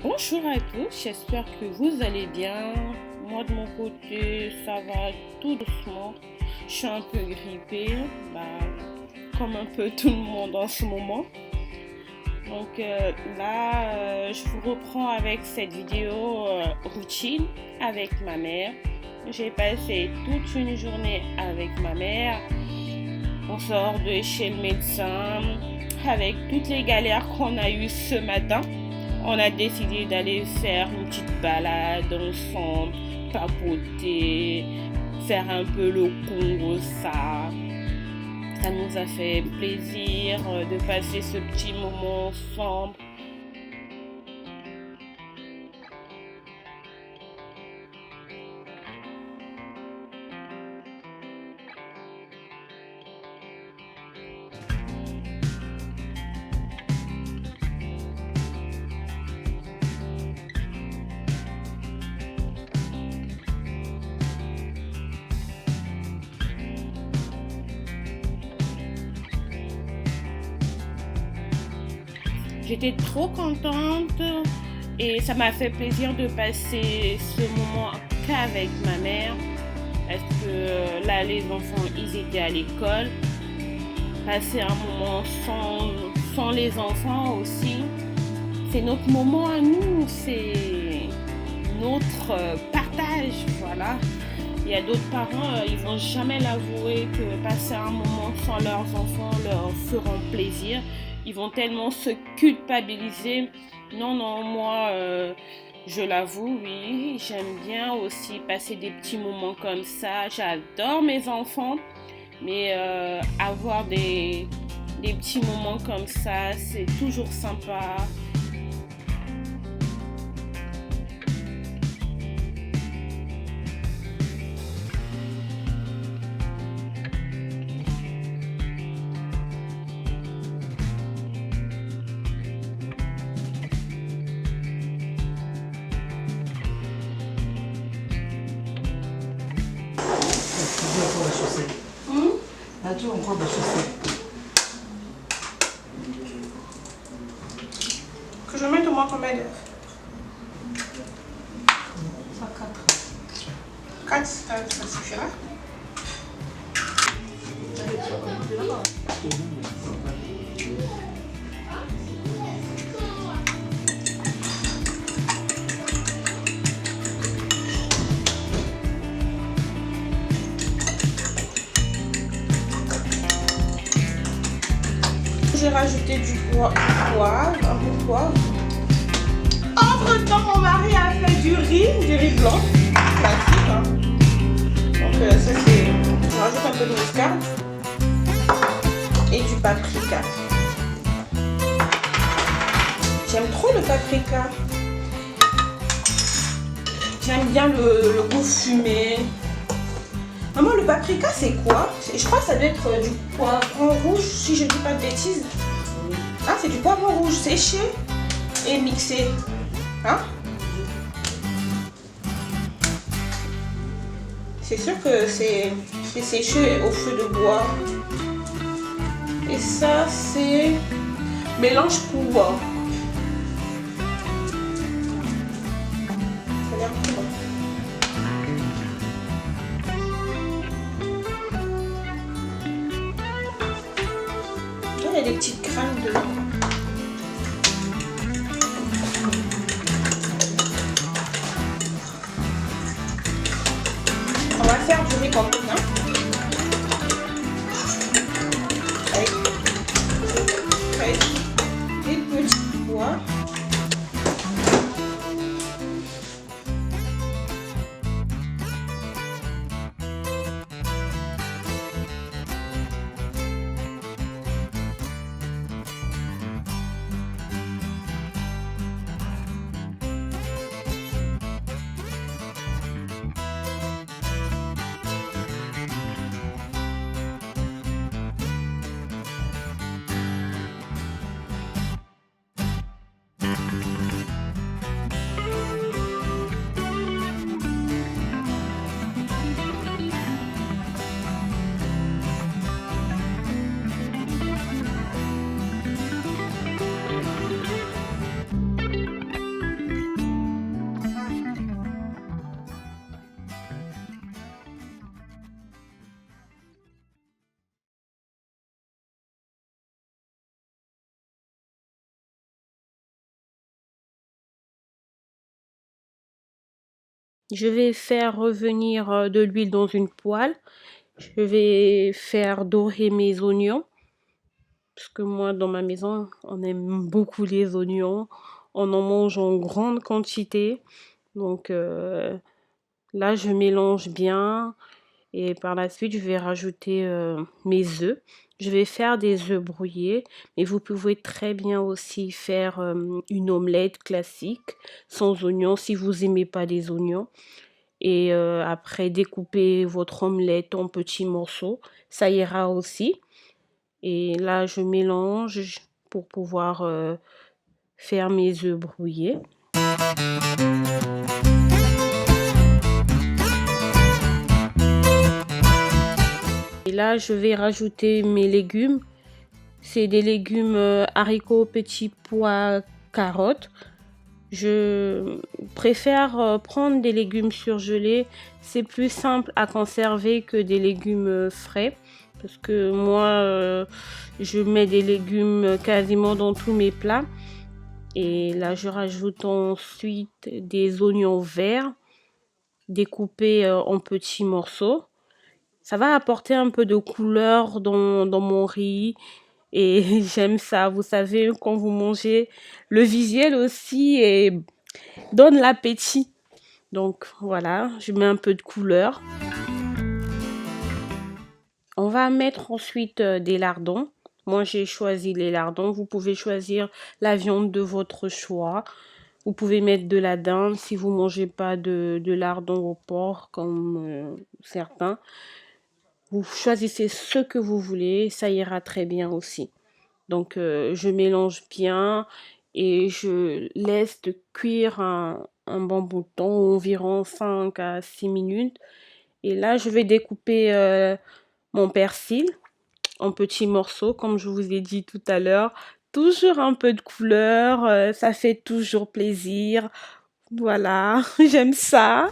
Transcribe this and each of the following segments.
Bonjour à tous, j'espère que vous allez bien. Moi de mon côté, ça va tout doucement. Je suis un peu grippée, comme un peu tout le monde en ce moment. Donc je vous reprends avec cette vidéo routine avec ma mère. J'ai passé toute une journée avec ma mère. On sort de chez le médecin avec toutes les galères qu'on a eues ce matin. On a décidé d'aller faire une petite balade ensemble, papoter, faire un peu le Congo, ça. Ça nous a fait plaisir de passer ce petit moment ensemble. J'étais trop contente et ça m'a fait plaisir de passer ce moment qu'avec ma mère parce que là les enfants ils étaient à l'école. Passer un moment sans les enfants aussi, c'est notre moment à nous, c'est notre partage, voilà. Il y a d'autres parents, ils vont jamais l'avouer que passer un moment sans leurs enfants leur feront plaisir. Ils vont tellement se culpabiliser. Non, non, moi, je l'avoue, oui, j'aime bien aussi passer des petits moments comme ça. J'adore mes enfants, mais avoir des petits moments comme ça, c'est toujours sympa. Encore la chaussette. As-tu encore des chaussettes? Que je mette au moins combien d'œufs? Ça, 4. 4, ça suffira. J'ai rajouté du poivre, un peu de poivre. Entre-temps, mon mari a fait du riz blanc, classique. Hein. Donc ça c'est, je rajoute un peu de muscade et du paprika. J'aime trop le paprika. J'aime bien le goût fumé. Maman, le paprika c'est quoi? Je crois que ça doit être du poivron rouge, si je dis pas de bêtises. Ah, c'est du poivron rouge séché et mixé. Hein? C'est sûr que c'est séché au feu de bois. Et ça c'est mélange poivre. Ça a l'air bon. Il y a des petites graines dedans. On va faire du riz composant avec des petits pois. Je vais faire revenir de l'huile dans une poêle. Je vais faire dorer mes oignons. Parce que moi, dans ma maison, on aime beaucoup les oignons. On en mange en grande quantité. Donc là, je mélange bien. Et par la suite, je vais rajouter mes œufs. Je vais faire des œufs brouillés, mais vous pouvez très bien aussi faire une omelette classique, sans oignons, si vous n'aimez pas les oignons. Et après, découper votre omelette en petits morceaux. Ça ira aussi. Et là, je mélange pour pouvoir faire mes œufs brouillés. Et là, je vais rajouter mes légumes. C'est des légumes haricots, petits pois, carottes. Je préfère prendre des légumes surgelés. C'est plus simple à conserver que des légumes frais. Parce que moi, je mets des légumes quasiment dans tous mes plats. Et là, je rajoute ensuite des oignons verts découpés en petits morceaux. Ça va apporter un peu de couleur dans mon riz. Et j'aime ça. Vous savez, quand vous mangez, le visuel aussi et donne l'appétit. Donc voilà, je mets un peu de couleur. On va mettre ensuite des lardons. Moi, j'ai choisi les lardons. Vous pouvez choisir la viande de votre choix. Vous pouvez mettre de la dinde si vous ne mangez pas de lardons au porc comme certains. Vous choisissez ce que vous voulez, ça ira très bien aussi. Donc je mélange bien et je laisse cuire un bon bout de temps, environ 5 à 6 minutes. Et là, je vais découper mon persil en petits morceaux, comme je vous ai dit tout à l'heure. Toujours un peu de couleur, ça fait toujours plaisir. Voilà, j'aime ça.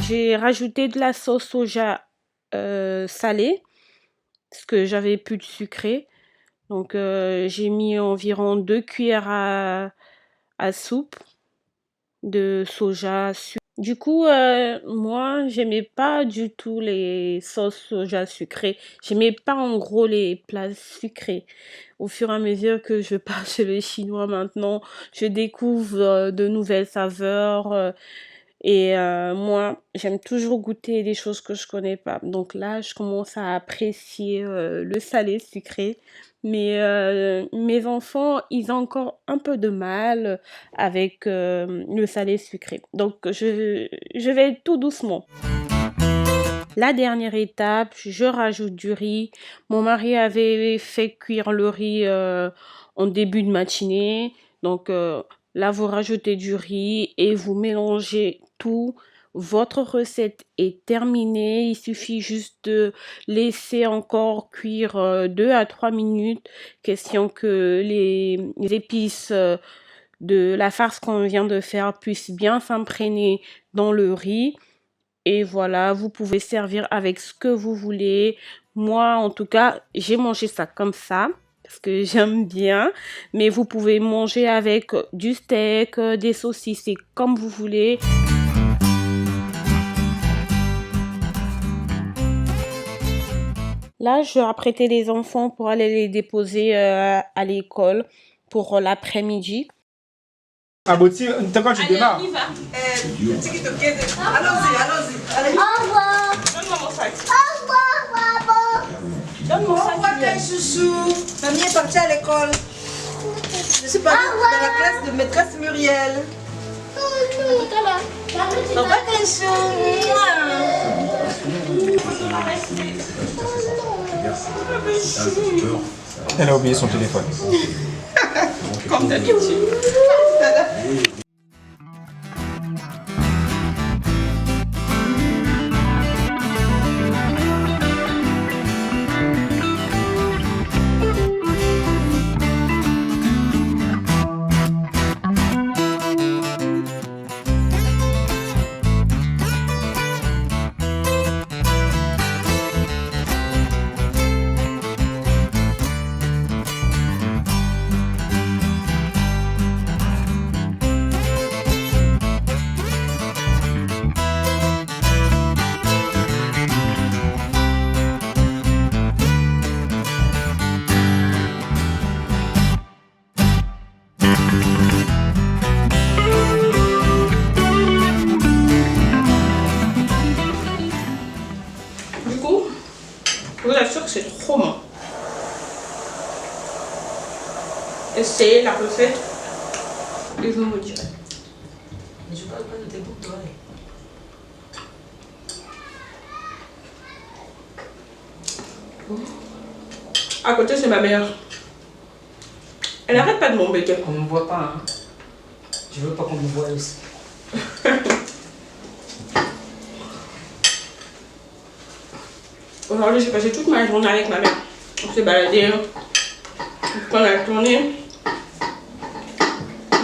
J'ai rajouté de la sauce soja salée, parce que j'avais plus de sucré. Donc j'ai mis environ 2 cuillères à soupe de soja sucré. Du coup, moi, j'aimais pas du tout les sauces soja sucrées. J'aimais pas en gros les plats sucrés. Au fur et à mesure que je pars chez les Chinois maintenant, je découvre de nouvelles saveurs. Et moi, j'aime toujours goûter des choses que je connais pas. Donc là, je commence à apprécier le salé sucré. Mais mes enfants, ils ont encore un peu de mal avec le salé sucré. Donc je vais tout doucement. La dernière étape, je rajoute du riz. Mon mari avait fait cuire le riz en début de matinée. Donc là, vous rajoutez du riz et vous mélangez tout. Votre recette est terminée. Il suffit juste de laisser encore cuire 2 à 3 minutes. Question que les épices de la farce qu'on vient de faire puissent bien s'imprégner dans le riz. Et voilà, vous pouvez servir avec ce que vous voulez. Moi, en tout cas, j'ai mangé ça comme ça. Parce que j'aime bien, mais vous pouvez manger avec du steak, des saucisses, c'est comme vous voulez. Là, je vais apprêter les enfants pour aller les déposer à l'école pour l'après-midi. Aboti, quand tu démarres. Allez, on y va. Allons-y. Allez. Au revoir. Donne-moi mon sac. Au revoir, maman. Donne-moi mon sac. Tes chouchous. Mamie est partie à l'école. Je suis partie dans la classe de maîtresse Muriel. Tout à l'heure. Au revoir, tes chouchous. Elle a oublié son téléphone. Comme d'habitude. sais la recette, et vous me direz. Mais je parle pas de tes boucles d'oreilles. À côté, c'est ma mère. Elle arrête pas de m'embêter. On me voit pas, hein. Je veux pas qu'on me voie aussi. Aujourd'hui, j'ai passé toute ma journée avec ma mère. On s'est baladé. On a tourné.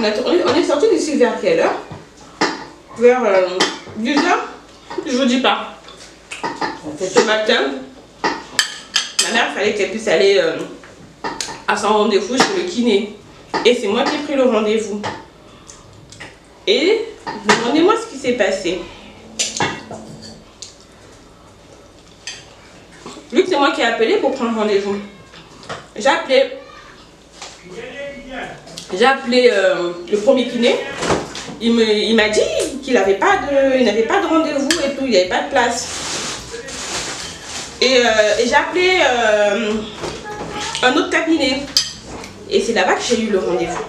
On est sorti d'ici vers quelle heure? Vers 10h? Je vous dis pas. Ce matin, ma mère, il fallait qu'elle puisse aller à son rendez-vous chez le kiné. Et c'est moi qui ai pris le rendez-vous. Et demandez-moi ce qui s'est passé. Vu que c'est moi qui ai appelé pour prendre rendez-vous, j'ai appelé le premier kiné. Il m'a dit qu'il n'avait pas de rendez-vous et tout, il n'y avait pas de place. Et j'ai appelé un autre cabinet. Et c'est là-bas que j'ai eu le rendez-vous.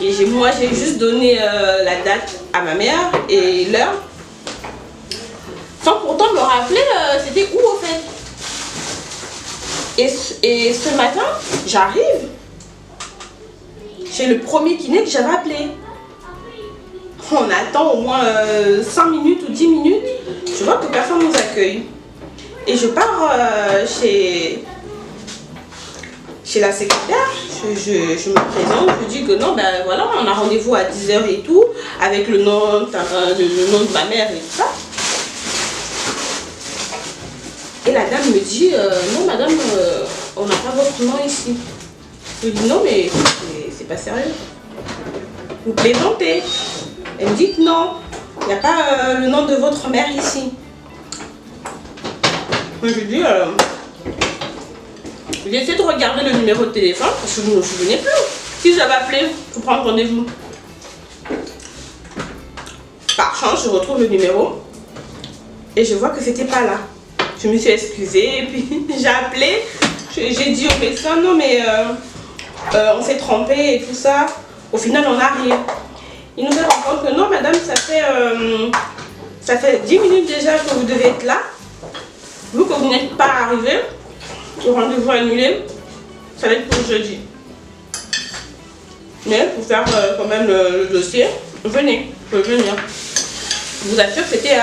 Et moi, j'ai juste donné la date à ma mère et l'heure. Sans pourtant me rappeler c'était où au fait. Et ce matin, j'arrive chez le premier kiné que j'avais appelé. On attend au moins 5 minutes ou 10 minutes. Je vois que personne ne nous accueille. Et je pars chez la secrétaire. Je me présente, je dis que non, ben voilà, on a rendez-vous à 10h et tout, avec le nom de ma mère et tout ça. Et la dame me dit, non madame, on n'a pas votre nom ici. Je lui dis non mais c'est pas sérieux. Vous plaisantez. Elle me dit que non, il n'y a pas le nom de votre mère ici. Je lui dis, j'ai essayé de regarder le numéro de téléphone parce que je ne me souvenais plus qui j'avais appelé pour prendre rendez-vous. Par chance, je retrouve le numéro et je vois que c'était pas là. Je me suis excusée et puis j'ai appelé. J'ai dit au médecin non mais on s'est trompé et tout ça. Au final, on arrive. Il nous fait comprendre que non madame, ça fait 10 minutes déjà que vous devez être là. Vu que vous n'êtes pas arrivé, le rendez-vous annulé, ça va être pour jeudi. Mais pour faire quand même le dossier, venez, vous pouvez venir. Je vous assure que c'était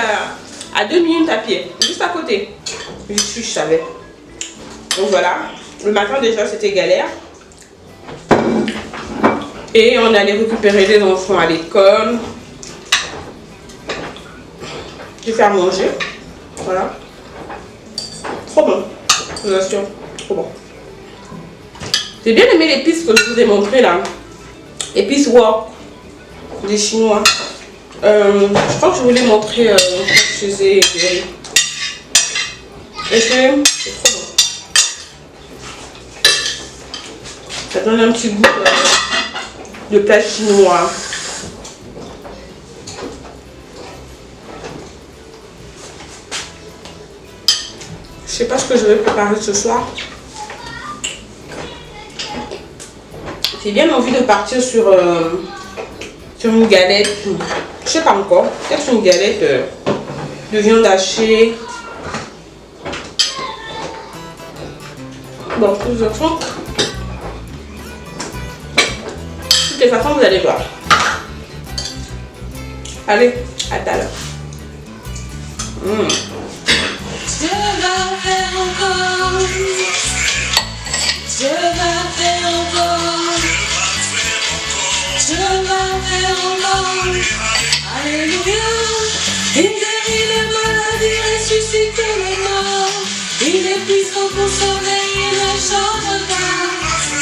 à 2 minutes à pied, juste à côté. Je savais. Donc voilà, le matin déjà c'était galère. Et on allait récupérer les enfants à l'école. Je vais faire manger. Voilà. Trop bon, je vous assure, trop bon. J'ai bien aimé l'épice que je vous ai montré là. Épice wok des Chinois. Je crois que je voulais montrer quand je faisais le riz. Et c'est trop bon. Ça donne un petit goût de plat chinois. Je sais pas ce que je vais préparer ce soir. J'ai bien envie de partir sur une galette. Je sais pas encore. Peut-être une galette de viande hachée. Bon, de toute façon, vous allez voir. Allez, à tout à l'heure. Je vais faire encore. Je vais faire encore. Je vais faire encore. Alléluia. Il guérit les maladies, ressuscite les morts. Il est puissant pour sauver, il ne change pas.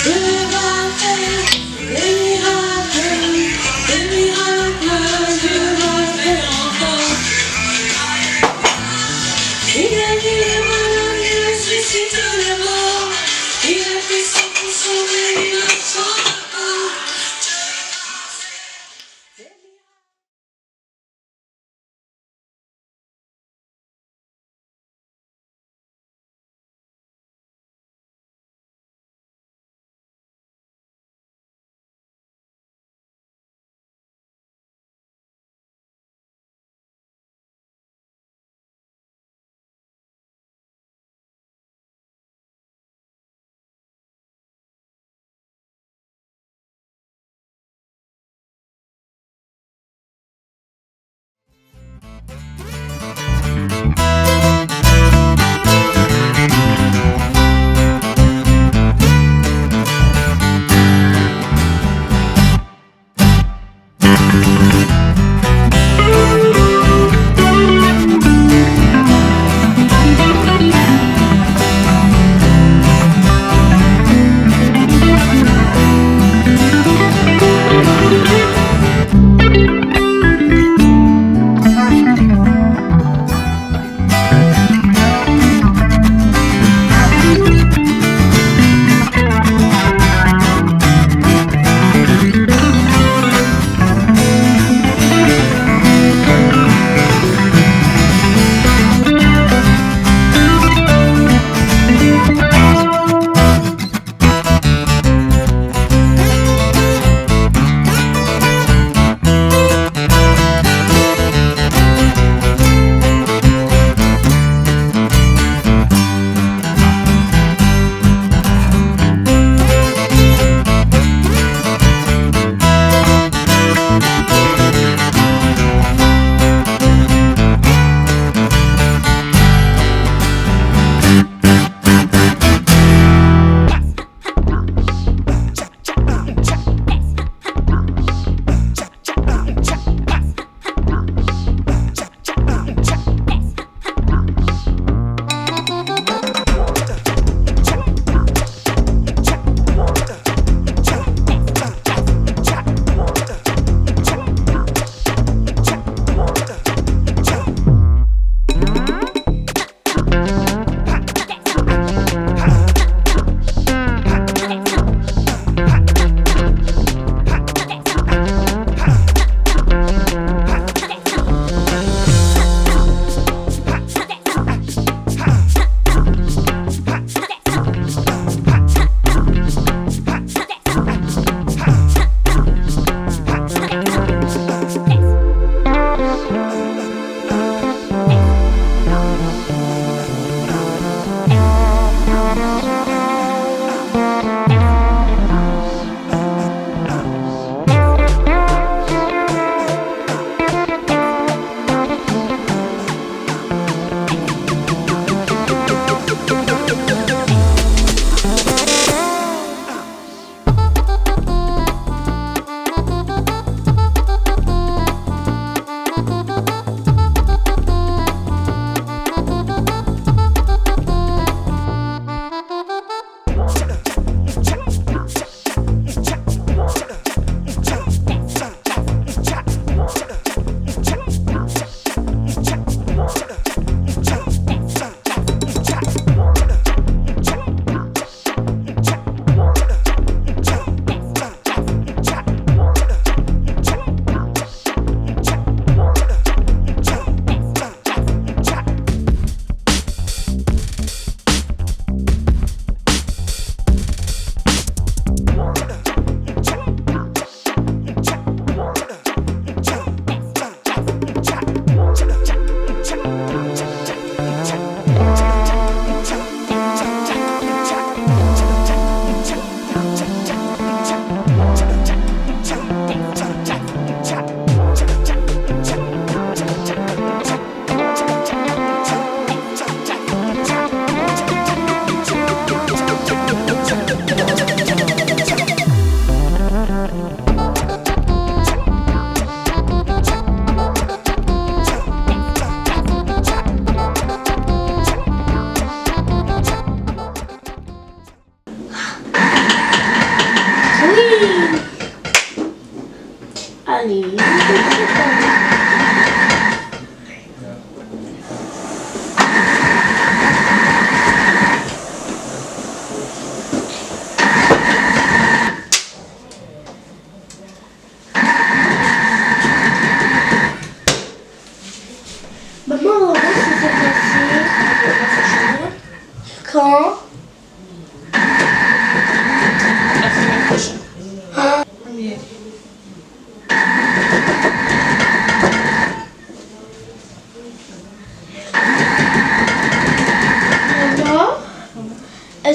Je vais faire des miracles, des miracles. Je vais faire encore. Il est les malades, il ressuscite les morts. Il est puissant pour sauver, il ne change pas.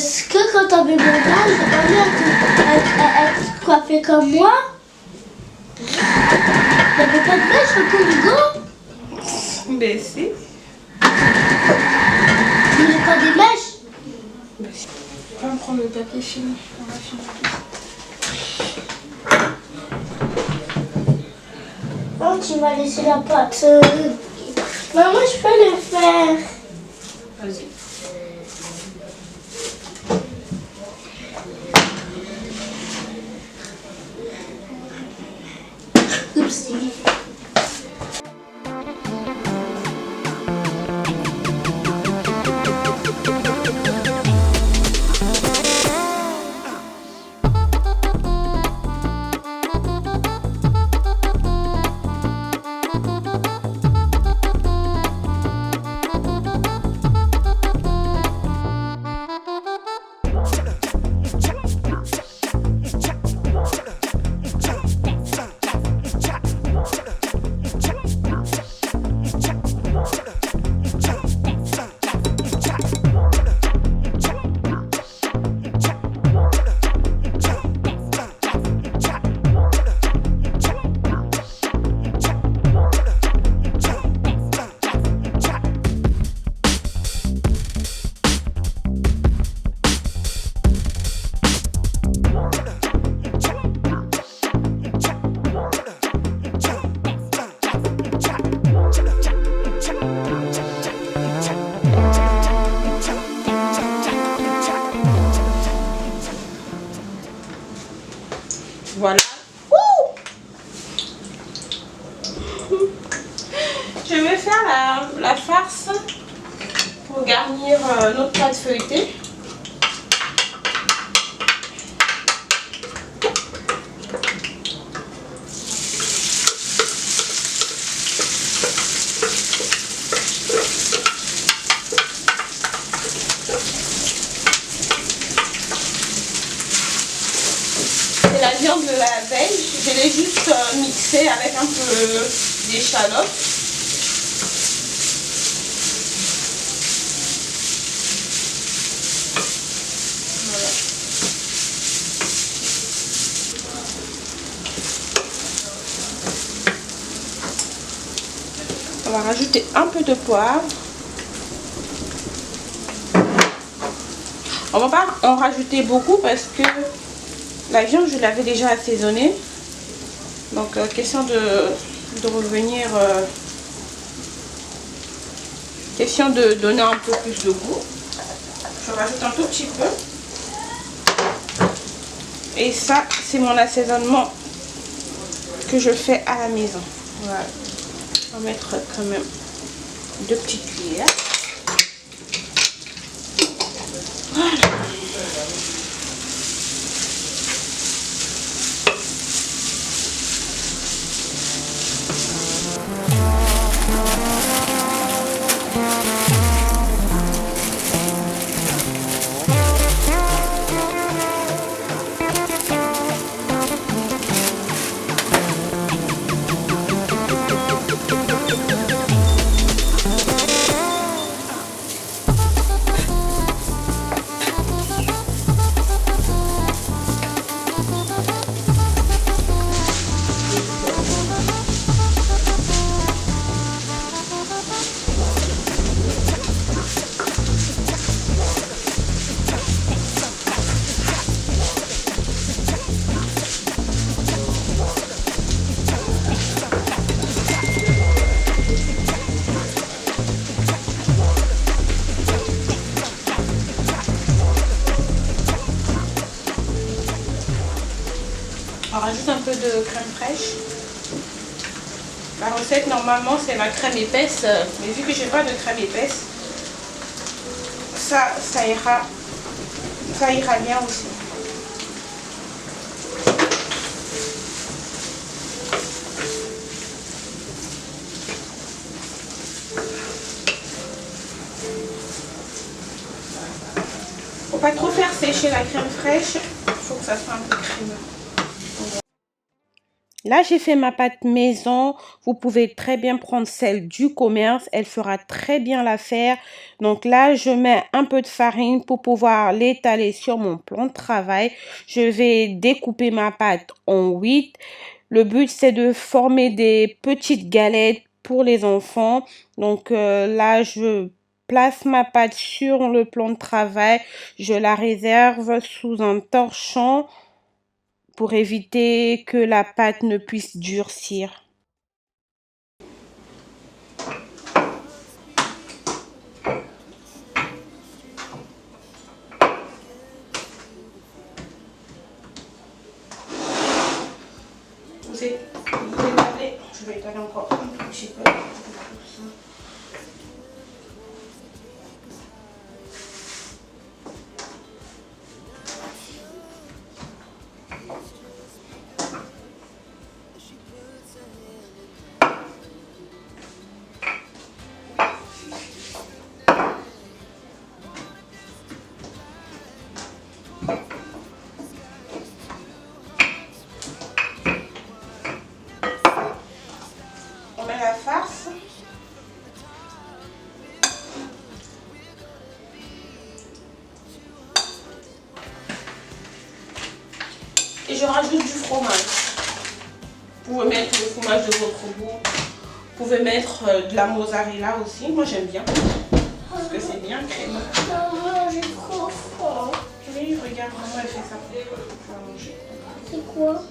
Est-ce que quand t'as vu mon âge, t'as pas vu être coiffé comme moi? T'avais pas de mèche un peu Hugo? Ben si. Tu voulais pas des mèches? Ben si. On va prendre le papier fini. On va finir. Oh, tu m'as laissé la pâte. Maman, je peux le faire. Vas-y. Oupsie. Voilà. Je vais faire la farce pour garnir notre pâte feuilletée. C'est la viande de la veille, je l'ai juste mixée avec un peu d'échalote. Voilà. On va rajouter un peu de poivre. On va pas en rajouter beaucoup parce que la viande, je l'avais déjà assaisonnée. Donc, question de revenir... question de donner un peu plus de goût. Je rajoute un tout petit peu. Et ça, c'est mon assaisonnement que je fais à la maison. Voilà. On va mettre quand même 2 petites cuillères. Voilà. On rajoute un peu de crème fraîche. La recette normalement c'est la crème épaisse, mais vu que j'ai pas de crème épaisse, ça ira bien aussi. Faut pas trop faire sécher la crème fraîche, il faut que ça soit un peu crémeux. Là, j'ai fait ma pâte maison. Vous pouvez très bien prendre celle du commerce. Elle fera très bien l'affaire. Donc là, je mets un peu de farine pour pouvoir l'étaler sur mon plan de travail. Je vais découper ma pâte en 8. Le but, c'est de former des petites galettes pour les enfants. Donc là, je place ma pâte sur le plan de travail. Je la réserve sous un torchon pour éviter que la pâte ne puisse durcir. Vous étalez, je vais étaler encore un petit peu. On met la farce. Et je rajoute du fromage. Vous pouvez mettre le fromage de votre goût. Vous pouvez mettre de la mozzarella aussi. Moi j'aime bien. Parce que c'est bien crémeux. Maman, j'ai trop faim. Oui, regarde, maman elle fait ça. Tu vas manger. C'est quoi?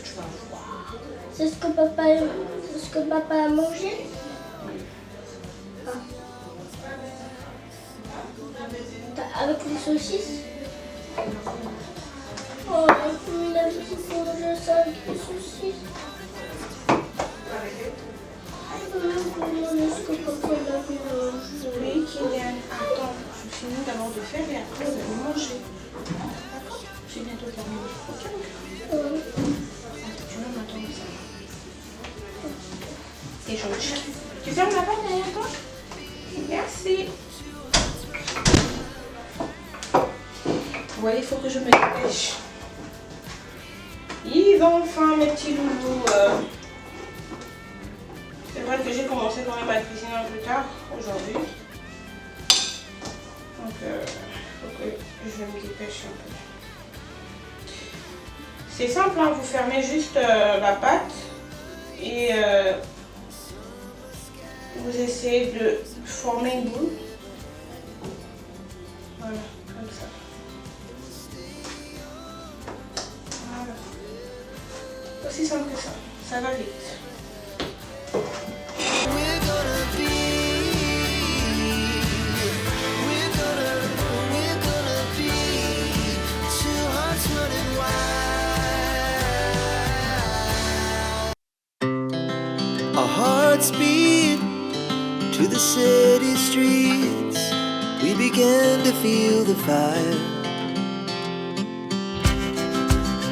Tu vas voir. C'est ce que papa a mangé? Avec les saucisses? Oh, il a mangé ça avec les saucisses. Est-ce que papa l'a mangé? Oui, Kylian, attends, je finis d'abord de faire et après vous allez manger. D'accord? J'ai bientôt terminé. Ok? Tu vas m'attendre ça. Et je recherche. Tu fermes la porte derrière toi? Merci. Vous voyez, il faut que je me dépêche. Ils ont faim, mes petits loulous. C'est vrai que j'ai commencé quand même à cuisiner un peu tard aujourd'hui. Donc, faut que je me dépêche un peu. C'est simple, hein, vous fermez juste la pâte et vous essayez de former une boule. Voilà, comme ça. Voilà. Aussi simple que ça. Ça va vite. Our hearts beat to the city streets. We began to feel the fire.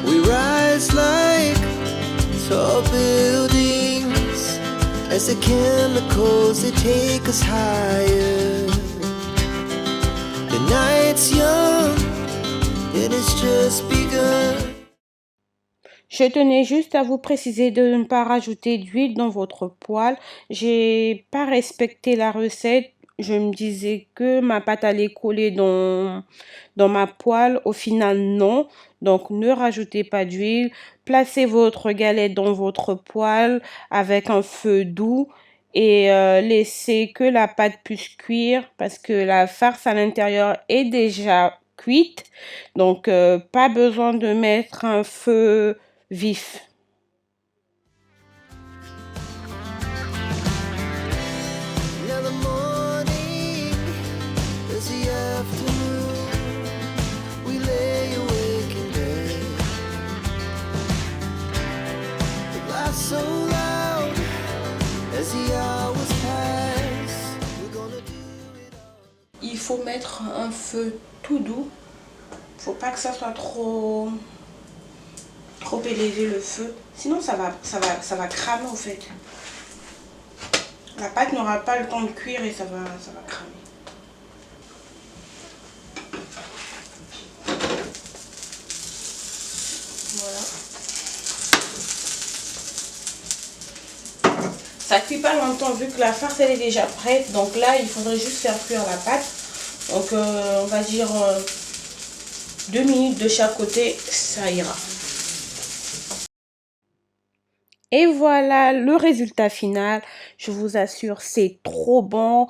We rise like tall buildings as the chemicals they take us higher. The night's young and it's just begun. Je tenais juste à vous préciser de ne pas rajouter d'huile dans votre poêle. J'ai pas respecté la recette. Je me disais que ma pâte allait coller dans ma poêle. Au final, non. Donc, ne rajoutez pas d'huile. Placez votre galette dans votre poêle avec un feu doux et laissez que la pâte puisse cuire parce que la farce à l'intérieur est déjà cuite. Donc, pas besoin de mettre un feu vif. Now the morning is the afternoon. We lay awake in bed. The laughs so loud as the hours pass. We're gonna do it all. Il faut mettre un feu tout doux. Faut pas que ça soit trop élevé le feu. Sinon ça va cramer au fait. La pâte n'aura pas le temps de cuire et ça va cramer. Voilà. Ça cuit pas longtemps vu que la farce elle est déjà prête. Donc là, il faudrait juste faire cuire la pâte. Donc on va dire 2 minutes de chaque côté, ça ira. Et voilà le résultat final. Je vous assure, c'est trop bon.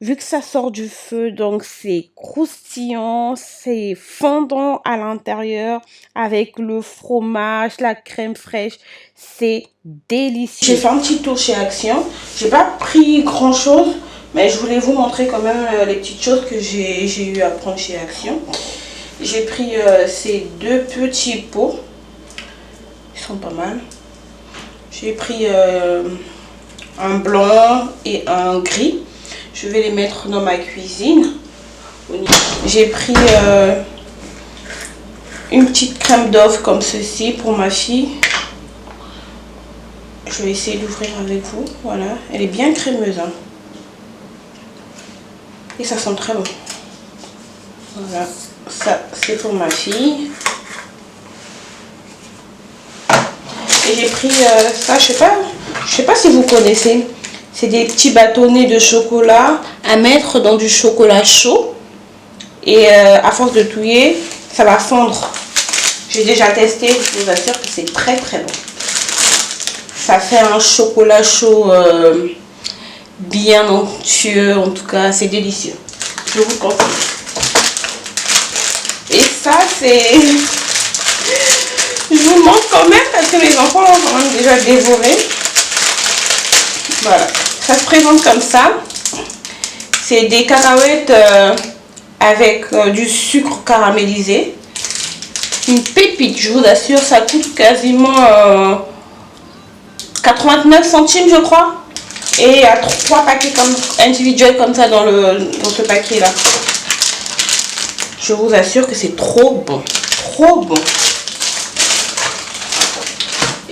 Vu que ça sort du feu, donc c'est croustillant, c'est fondant à l'intérieur avec le fromage, la crème fraîche. C'est délicieux. J'ai fait un petit tour chez Action. J'ai pas pris grand chose, mais je voulais vous montrer quand même les petites choses que j'ai eu à prendre chez Action. J'ai pris ces 2 petits pots. Ils sont pas mal. J'ai pris un blanc et un gris. Je vais les mettre dans ma cuisine. J'ai pris une petite crème d'œuf comme ceci pour ma fille. Je vais essayer d'ouvrir avec vous. Voilà, elle est bien crémeuse. Hein. Et ça sent très bon. Voilà, ça c'est pour ma fille. Et j'ai pris ça, je sais pas si vous connaissez. C'est des petits bâtonnets de chocolat à mettre dans du chocolat chaud. Et à force de touiller, ça va fondre. J'ai déjà testé, je vous assure que c'est très très bon. Ça fait un chocolat chaud bien onctueux, en tout cas c'est délicieux. Je vous conseille. Et ça c'est... Je vous montre quand même parce que les enfants l'ont quand même déjà dévoré. Voilà, ça se présente comme ça. C'est des cacahuètes avec du sucre caramélisé. Une pépite, je vous assure, ça coûte quasiment 89 centimes je crois. Et il y a 3 paquets comme individuels comme ça dans ce paquet là. Je vous assure que c'est trop bon. Trop bon.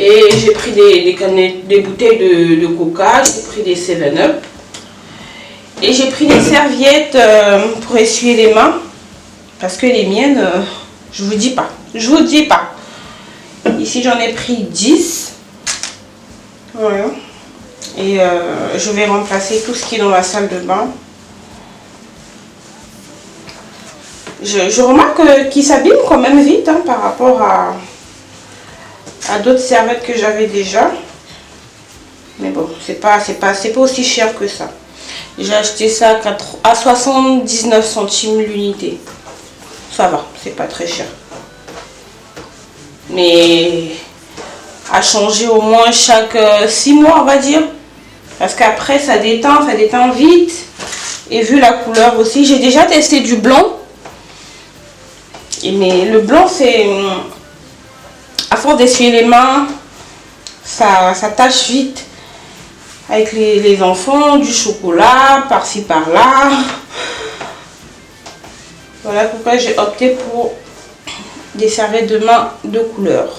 Et j'ai pris des bouteilles de coca, j'ai pris des 7-Up. Et j'ai pris des serviettes pour essuyer les mains. Parce que les miennes, je vous dis pas. Je vous dis pas. Ici j'en ai pris 10. Voilà. Et je vais remplacer tout ce qui est dans la salle de bain. Je remarque qu'ils s'abîment quand même vite hein, par rapport à d'autres serviettes que j'avais déjà. Mais bon, c'est pas aussi cher que ça. J'ai acheté ça à 79 centimes l'unité. Ça va, c'est pas très cher. Mais à changer au moins chaque 6 mois on va dire. Parce qu'après ça déteint vite. Et vu la couleur aussi, j'ai déjà testé du blanc. Mais le blanc c'est... À force d'essuyer les mains, ça tâche vite. Avec les enfants, du chocolat, par-ci par-là. Voilà pourquoi j'ai opté pour des serviettes de main de couleur.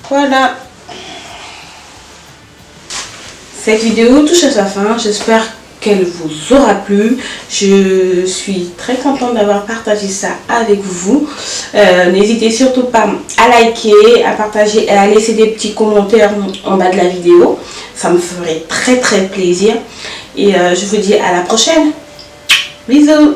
Voilà. Cette vidéo touche à sa fin. J'espère qu'elle vous aura plu. Je suis très contente d'avoir partagé ça avec vous. N'hésitez surtout pas à liker, à partager et à laisser des petits commentaires en bas de la vidéo. Ça me ferait très très plaisir. Et je vous dis à la prochaine. Bisous.